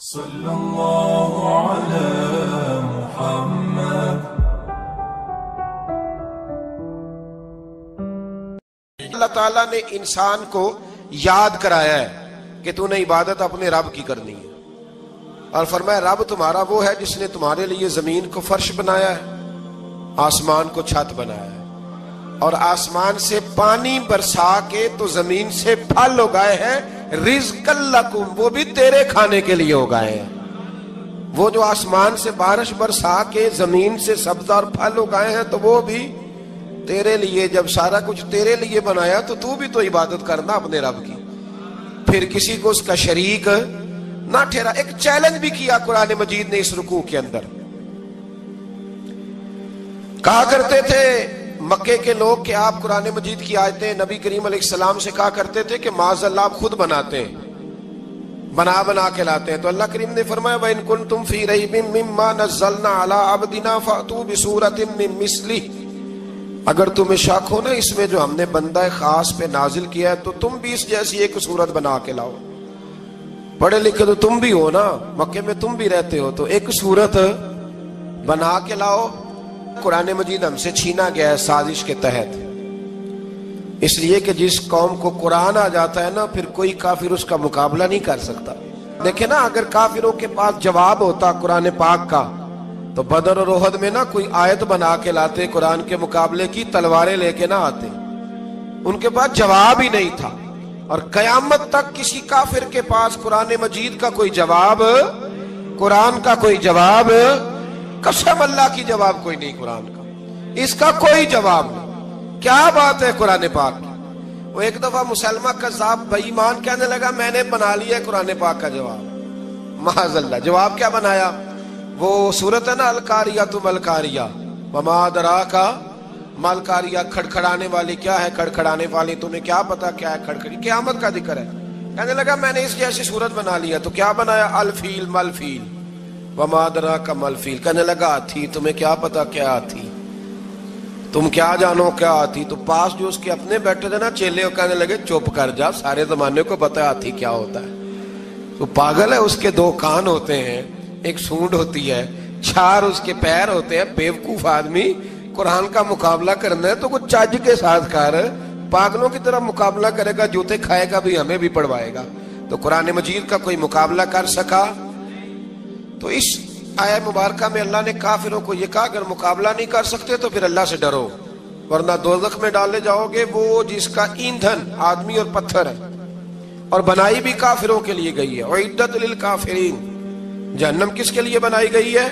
صلی اللہ علی محمد۔ اللہ تعالیٰ نے انسان کو یاد کرایا ہے کہ تو نے عبادت اپنے رب کی کرنی ہے، اور فرمایا رب تمہارا وہ ہے جس نے تمہارے لیے زمین کو فرش بنایا ہے، آسمان کو چھت بنایا ہے، اور آسمان سے پانی برسا کے تو زمین سے پھل اگائے ہیں، رزق لکم، وہ بھی تیرے کھانے کے لیے اگائے ہیں۔ وہ جو آسمان سے بارش برسا کے زمین سے سبز اور پھل اگائے ہیں تو وہ بھی تیرے لیے۔ جب سارا کچھ تیرے لیے بنایا تو بھی تو عبادت کرنا اپنے رب کی، پھر کسی کو اس کا شریک نہ ٹھہرا۔ ایک چیلنج بھی کیا قرآن مجید نے اس رکوع کے اندر، کہا کرتے تھے مکے کے لوگ کہ آپ قرآن مجید کی آیتیں نبی کریم علیہ السلام سے کہا کرتے تھے کہ معاذ اللہ آپ خود بناتے ہیں، بنا کے لاتے ہیں۔ تو اللہ کریم نے فرمایا وَإِن كُنتُمْ فِي رَيْبٍ مِّمَّا نَزَّلْنَا عَلَىٰ عَبْدِنَا فَأْتُوا بِسُورَةٍ مِّن مِّثْلِهِ، اگر تمہیں شک ہو نا اس میں جو ہم نے بندہ خاص پہ نازل کیا ہے تو تم بھی اس جیسی ایک صورت بنا کے لاؤ۔ پڑھے لکھے تو تم بھی ہو نا، مکے میں تم بھی رہتے ہو، تو ایک صورت بنا کے لاؤ۔ قرآن مجید ہم سے چھینا گیا ہے سازش کے تحت، اس لیے کہ جس قوم کو قرآن آ جاتا ہے نا پھر کوئی کافر اس کا مقابلہ نہیں کر سکتا۔ دیکھیں نا، اگر کافروں کے پاس جواب ہوتا قرآن پاک کا تو بدر اور احد میں نا کوئی آیت بنا کے لاتے، قرآن کے مقابلے کی تلواریں لے کے نہ آتے، ان کے پاس جواب ہی نہیں تھا۔ اور قیامت تک کسی کافر کے پاس قرآن مجید کا کوئی جواب، قرآن کا کوئی جواب، قسم اللہ کی جواب کوئی نہیں، قرآن کا اس کا کوئی جواب نہیں۔ کیا بات ہے قرآن پاک کی۔ وہ ایک دفعہ مسلمہ کذاب بے ایمان کہنے لگا میں نے بنا لیا ہے قرآن پاک کا جواب، معاذ اللہ۔ جواب کیا بنایا؟ وہ صورت ہے نا القاریۃ ما القاریۃ وما ادراک ما القاریۃ، کھڑکھڑانے والی کیا ہے، کھڑکھڑانے والی تمہیں کیا پتا کیا ہے کھڑکھڑی، قیامت کا ذکر ہے۔ کہنے لگا میں نے اس جیسی صورت بنا لیا، تو کیا بنایا؟ الفیل مل فیل وما ادراک ما الفیل، کہنے لگا ہاتھی، تمہیں کیا پتا کیا ہاتھی، تم کیا جانو کیا ہاتھی۔ تو پاس جو اس کے اپنے بیٹھے تھے نا چیلے، کہنے لگے چپ کر جا، سارے زمانے کو پتا ہے ہاتھی کیا ہوتا ہے۔ تو پاگل ہے، اس کے دو کان ہوتے ہیں، ایک سونڈ ہوتی ہے، چار اس کے پیر ہوتے ہیں۔ بیوقوف آدمی قرآن کا مقابلہ کرنا ہے تو کچھ چج کے ساتھ کر، پاگلوں کی طرح مقابلہ کرے گا، جوتے کھائے گا بھی ہمیں بھی پڑھوائے گا۔ تو قرآن مجید کا کوئی مقابلہ کر سکا؟ تو اس آیہ مبارکہ میں اللہ نے کافروں کو یہ کہا اگر مقابلہ نہیں کر سکتے تو پھر اللہ سے ڈرو، ورنہ دوزخ میں ڈالے جاؤ گے، وہ جس کا ایندھن آدمی اور پتھر ہے، اور بنائی بھی کافروں کے لیے گئی ہے۔ اعدت للکافرین، جہنم کس کے لیے بنائی گئی ہے؟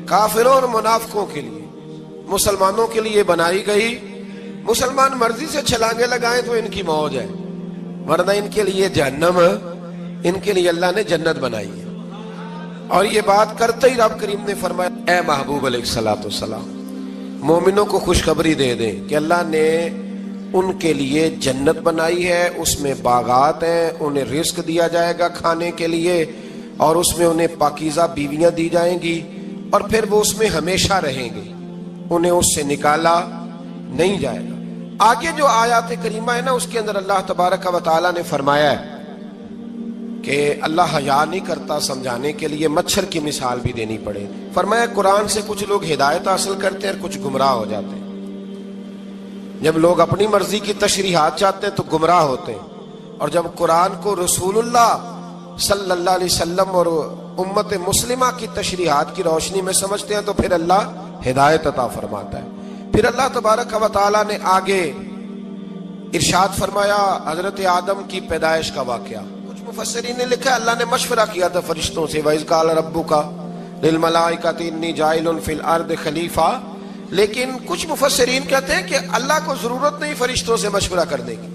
کافروں اور منافقوں کے لیے۔ مسلمانوں کے لیے بنائی گئی، مسلمان مرضی سے چھلانگے لگائیں تو ان کی موج ہے، ورنہ ان کے لیے جہنم، ان کے لیے اللہ نے جنت بنائی ہے۔ اور یہ بات کرتے ہی رب کریم نے فرمایا اے محبوب علیہ السلام، مومنوں کو خوشخبری دے دیں کہ اللہ نے ان کے لیے جنت بنائی ہے، اس میں باغات ہیں، انہیں رزق دیا جائے گا کھانے کے لیے، اور اس میں انہیں پاکیزہ بیویاں دی جائیں گی، اور پھر وہ اس میں ہمیشہ رہیں گے، انہیں اس سے نکالا نہیں جائے گا۔ آگے جو آیات کریمہ ہے نا اس کے اندر اللہ تبارک و تعالیٰ نے فرمایا ہے کہ اللہ حیا نہیں کرتا سمجھانے کے لیے مچھر کی مثال بھی دینی پڑے۔ فرمایا قرآن سے کچھ لوگ ہدایت حاصل کرتے ہیں اور کچھ گمراہ ہو جاتے ہیں۔ جب لوگ اپنی مرضی کی تشریحات چاہتے ہیں تو گمراہ ہوتے ہیں، اور جب قرآن کو رسول اللہ صلی اللہ علیہ وسلم اور امت مسلمہ کی تشریحات کی روشنی میں سمجھتے ہیں تو پھر اللہ ہدایت عطا فرماتا ہے۔ پھر اللہ تبارک و تعالیٰ نے آگے ارشاد فرمایا حضرت آدم کی پیدائش کا واقعہ۔ مفسرین نے لکھا اللہ نے مشورہ کیا تھا فرشتوں سے، وَإِذْ قَالَ رَبُّكَ لِلْمَلَائِكَةِ إِنِّي جَاعِلٌ فِي الْأَرْضِ خَلِيفَةً، لیکن کچھ مفسرین کہتے ہیں کہ اللہ کو ضرورت نہیں فرشتوں سے مشورہ کرنے کی،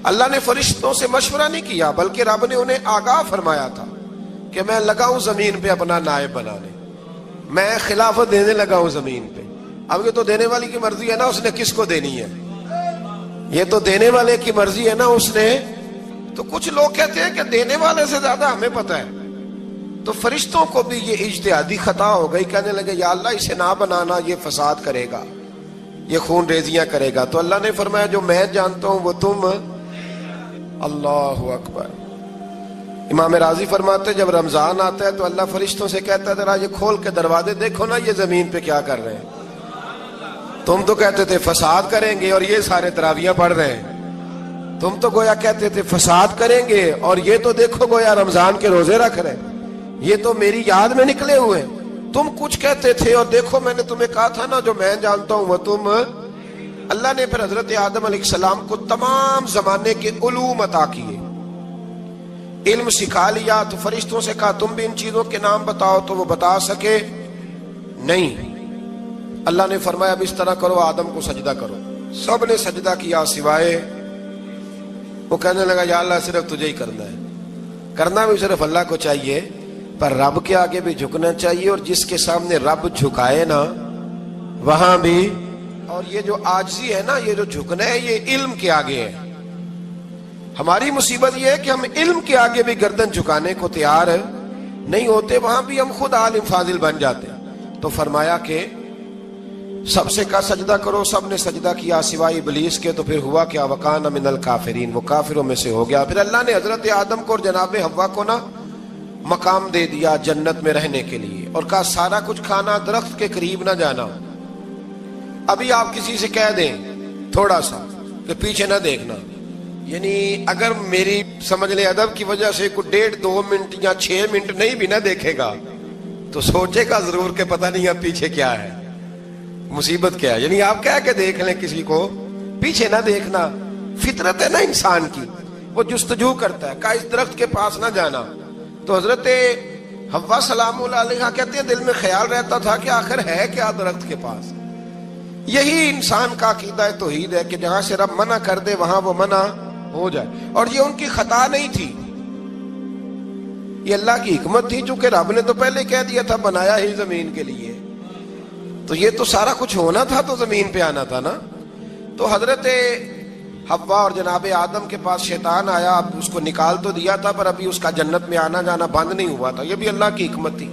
اللہ نے فرشتوں سے مشورہ نہیں کیا، بلکہ رب نے انہیں آگاہ فرمایا تھا کہ میں لگا ہوں زمین پہ اپنا نائب بنانے، میں خلافت دینے لگا ہوں زمین پہ۔ اب یہ تو دینے والی کی مرضی ہے نا اس نے کس کو دینی ہے، یہ تو دینے والے کی مرضی ہے نا اس نے۔ تو کچھ لوگ کہتے ہیں کہ دینے والے سے زیادہ ہمیں پتہ ہے، تو فرشتوں کو بھی یہ اجتہادی خطا ہو گئی، کہنے لگے یا اللہ اسے نہ بنانا، یہ فساد کرے گا، یہ خون ریزیاں کرے گا۔ تو اللہ نے فرمایا جو میں جانتا ہوں وہ تم، اللہ اکبر، امام راضی فرماتے جب رمضان آتا ہے تو اللہ فرشتوں سے کہتا ہے ذرا یہ کھول کے دروازے دیکھو نا یہ زمین پہ کیا کر رہے ہیں. تم تو کہتے تھے فساد کریں گے اور یہ سارے تراویحاں پڑھ رہے ہیں. تم تو گویا کہتے تھے فساد کریں گے اور یہ تو دیکھو گویا رمضان کے روزے رکھ رہے ہیں. یہ تو میری یاد میں نکلے ہوئے. تم کچھ کہتے تھے اور دیکھو میں نے تمہیں کہا تھا نا جو میں جانتا ہوں وہ تم. اللہ نے پھر حضرت آدم علیہ السلام کو تمام زمانے کے علوم عطا کیے, علم سکھا لیا. تو فرشتوں سے کہا تم بھی ان چیزوں کے نام بتاؤ, تو وہ بتا سکے نہیں. اللہ نے فرمایا اب اس طرح کرو, آدم کو سجدہ کرو. سب نے سجدہ کیا سوائے وہ. کہنے لگا یا اللہ صرف تجھے ہی کرنا ہے. کرنا بھی صرف اللہ کو چاہیے, پر رب کے آگے بھی جھکنا چاہیے, اور جس کے سامنے رب جھکائے نا وہاں بھی. اور یہ جو عاجزی ہے نا, یہ جو جھکنا ہے, یہ علم کے آگے ہے. ہماری مصیبت یہ ہے کہ ہم علم کے آگے بھی گردن جھکانے کو تیار نہیں ہوتے, وہاں بھی ہم خود عالم فاضل بن جاتے. تو فرمایا کہ سب سے کہا سجدہ کرو. سب نے سجدہ کیا سوائے ابلیس کے. تو پھر ہوا کیا وکان من الکافرین, وہ کافروں میں سے ہو گیا. پھر اللہ نے حضرت آدم کو اور جناب حوا کو نا مقام دے دیا جنت میں رہنے کے لیے, اور کہا سارا کچھ کھانا, درخت کے قریب نہ جانا. ابھی آپ کسی سے کہہ دیں تھوڑا سا کہ پیچھے نہ دیکھنا, یعنی اگر میری سمجھ لیں ادب کی وجہ سے کوئی 1.5-2 منٹ یا 6 منٹ نہیں بھی نہ دیکھے گا تو سوچے گا ضرور کہ پتہ نہیں اب پیچھے کیا ہے, مصیبت کیا ہے. یعنی آپ کہہ کے دیکھ لیں کسی کو, پیچھے نہ دیکھنا. فطرت ہے نا انسان کی, وہ جستجو کرتا ہے. کہا اس درخت کے پاس نہ جانا. تو حضرت حوا سلام اللہ علیہا کہتے ہیں دل میں خیال رہتا تھا کہ آخر ہے کیا درخت کے پاس. یہی انسان کا عقیدہ توحید ہے کہ جہاں سے رب منع کر دے وہاں وہ منع ہو جائے. اور یہ ان کی خطا نہیں تھی, یہ اللہ کی حکمت تھی, چونکہ رب نے تو پہلے کہہ دیا تھا بنایا ہی زمین کے لیے, تو یہ تو سارا کچھ ہونا تھا تو زمین پہ آنا تھا نا. تو حضرت حوا اور جناب آدم کے پاس شیطان آیا. اب اس کو نکال تو دیا تھا پر ابھی اس کا جنت میں آنا جانا بند نہیں ہوا تھا, یہ بھی اللہ کی حکمت تھی.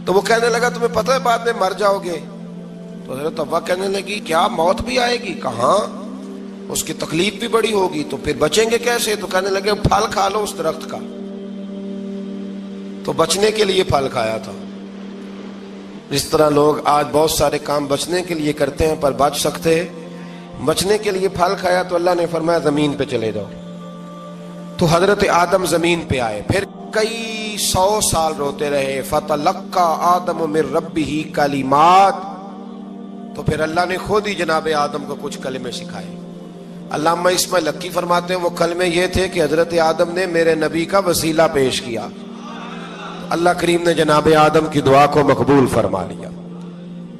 تو وہ کہنے لگا تمہیں پتہ ہے بعد میں مر جاؤ گے. تو حضرت حوا کہنے لگی کیا موت بھی آئے گی؟ کہاں, اس کی تکلیف بھی بڑی ہوگی, تو پھر بچیں گے کیسے؟ تو کہنے لگے پھل کھا لو اس درخت کا. تو بچنے کے لیے پھل کھایا تھا. اس طرح لوگ آج بہت سارے کام بچنے کے لیے کرتے ہیں پر بچ سکتے, بچنے کے لیے پھل کھایا. تو اللہ نے فرمایا زمین پہ چلے جاؤ. تو حضرت آدم زمین پہ آئے, پھر کئی 100 سال روتے رہے. فتلقى آدم من ربہ کلمات, تو پھر اللہ نے خود ہی جناب آدم کو کچھ کلمے سکھائے. علامہ اسماعیل حقی فرماتے ہیں وہ کلمے یہ تھے کہ حضرت آدم نے میرے نبی کا وسیلہ پیش کیا, اللہ کریم نے جناب آدم کی دعا کو مقبول فرما لیا.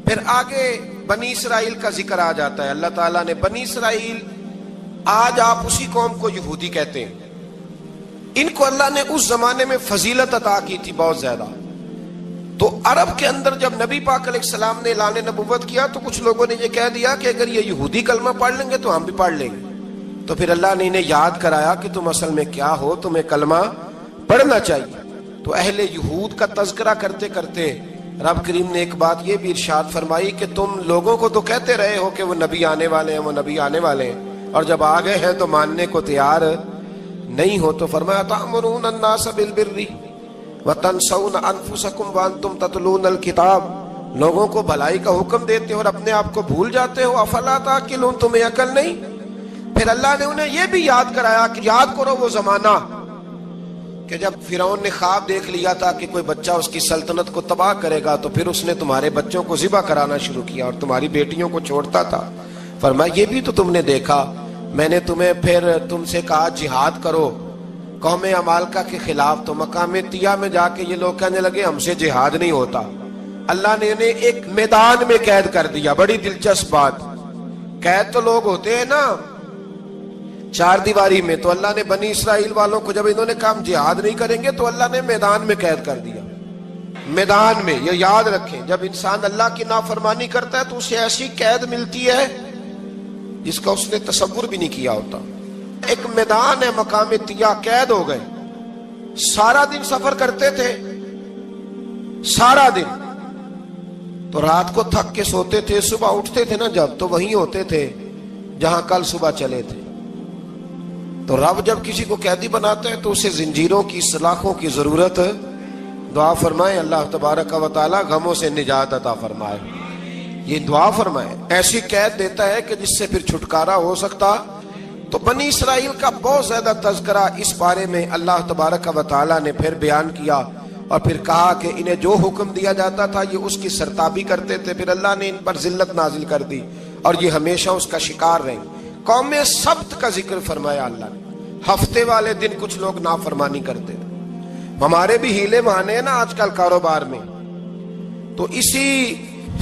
پھر آگے بنی اسرائیل کا ذکر آ جاتا ہے. اللہ تعالیٰ نے بنی اسرائیل, آج آپ اسی قوم کو یہودی کہتے ہیں, ان کو اللہ نے اس زمانے میں فضیلت عطا کی تھی بہت زیادہ. تو عرب کے اندر جب نبی پاک علیہ السلام نے اعلان نبوت کیا تو کچھ لوگوں نے یہ کہہ دیا کہ اگر یہ یہودی کلمہ پڑھ لیں گے تو ہم بھی پڑھ لیں گے. تو پھر اللہ نے انہیں یاد کرایا کہ تم اصل میں کیا ہو, تمہیں کلمہ پڑھنا چاہیے. تو اہل یہود کا تذکرہ کرتے کرتے رب کریم نے ایک بات یہ بھی ارشاد فرمائی کہ تم لوگوں کو تو کہتے رہے ہو کہ وہ نبی آنے والے ہیں, وہ نبی آنے والے ہیں, اور جب آ گئے ہیں تو ماننے کو تیار نہیں ہو. تو فرمایا تأمرون الناس بالبر وتنسون انفسکم وانتم تتلون الکتاب, لوگوں کو بھلائی کا حکم دیتے ہو اور اپنے آپ کو بھول جاتے ہو. افلا تعقلون, تمہیں عقل نہیں؟ پھر اللہ نے انہیں یہ بھی یاد کرایا کہ یاد کرو وہ زمانہ کہ جب فرعون نے خواب دیکھ لیا تھا کہ کوئی بچہ اس کی سلطنت کو تباہ کرے گا, تو پھر اس نے تمہارے بچوں کو ذبح کرانا شروع کیا اور تمہاری بیٹیوں کو چھوڑتا تھا. فرمایا یہ بھی تو تم نے دیکھا, میں نے تمہیں پھر تم سے کہا جہاد کرو قوم عمالقہ کے خلاف, تو مقام طیہ میں جا کے یہ لوگ کہنے لگے ہم سے جہاد نہیں ہوتا. اللہ نے انہیں ایک میدان میں قید کر دیا. بڑی دلچسپ بات, قید تو لوگ ہوتے ہیں نا چار دیواری میں, تو اللہ نے بنی اسرائیل والوں کو جب انہوں نے کہا ہم جہاد نہیں کریں گے تو اللہ نے میدان میں قید کر دیا. میدان میں, یہ یاد رکھیں, جب انسان اللہ کی نافرمانی کرتا ہے تو اسے ایسی قید ملتی ہے جس کا اس نے تصور بھی نہیں کیا ہوتا. ایک میدان ہے مقام طیہ, قید ہو گئے. سارا دن سفر کرتے تھے, سارا دن, تو رات کو تھک کے سوتے تھے, صبح اٹھتے تھے نا جب, تو وہیں ہوتے تھے جہاں کل صبح چلے تھے. تو رب جب کسی کو قیدی بناتا ہے تو اسے زنجیروں کی سلاخوں کی ضرورت، دعا فرمائے اللہ تبارک و تعالی غموں سے نجات عطا فرمائے، یہ دعا فرمائے۔ ایسی قید دیتا ہے کہ جس سے پھر چھٹکارا ہو سکتا۔ تو بنی اسرائیل کا بہت زیادہ تذکرہ اس بارے میں اللہ تبارک و تعالی نے پھر بیان کیا، اور پھر کہا کہ انہیں جو حکم دیا جاتا تھا یہ اس کی سرتابی کرتے تھے، پھر اللہ نے ان پر ذلت نازل کر دی اور یہ ہمیشہ اس کا شکار رہیں۔ قوم سبت کا ذکر فرمایا اللہ نے، ہفتے والے دن کچھ لوگ نافرمانی کرتے تھے۔ ہمارے بھی ہیلے بہانے ہیں نا آج کل کاروبار میں، تو اسی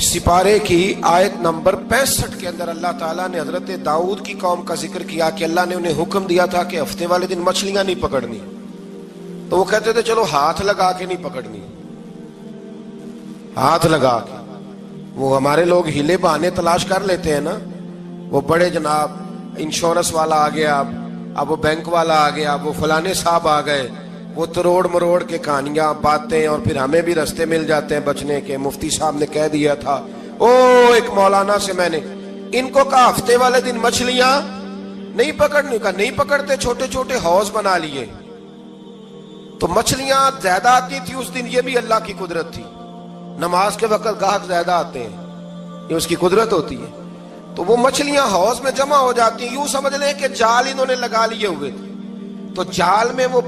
سپارے کی آیت نمبر 65 کے اندر اللہ تعالیٰ نے حضرت داؤد کی قوم کا ذکر کیا کہ اللہ نے انہیں حکم دیا تھا کہ ہفتے والے دن مچھلیاں نہیں پکڑنی، تو وہ کہتے تھے چلو ہاتھ لگا کے نہیں پکڑنی، ہاتھ لگا کے۔ وہ ہمارے لوگ ہیلے بہانے تلاش کر لیتے ہیں نا، وہ بڑے جناب انشورنس والا آ گیا، اب وہ بینک والا آ گیا، وہ فلانے صاحب آ گئے، وہ تروڑ مروڑ کے کہانیاں باتیں، اور پھر ہمیں بھی رستے مل جاتے ہیں بچنے کے۔ مفتی صاحب نے کہہ دیا تھا، ایک مولانا سے میں نے ان کو کہا ہفتے والے دن مچھلیاں نہیں پکڑنی، کہا نہیں پکڑتے، چھوٹے چھوٹے حوض بنا لیے۔ تو مچھلیاں زیادہ آتی تھی اس دن، یہ بھی اللہ کی قدرت تھی۔ نماز کے وقت گاہک زیادہ آتے ہیں، یہ اس کی قدرت ہوتی ہے۔ تو وہ مچھلیاں حوض میں جمع ہو جاتی ہیں، یوں سمجھ لیں کہ جال انہوں نے لگا لیے ہوئے تھے، تو جال میں وہ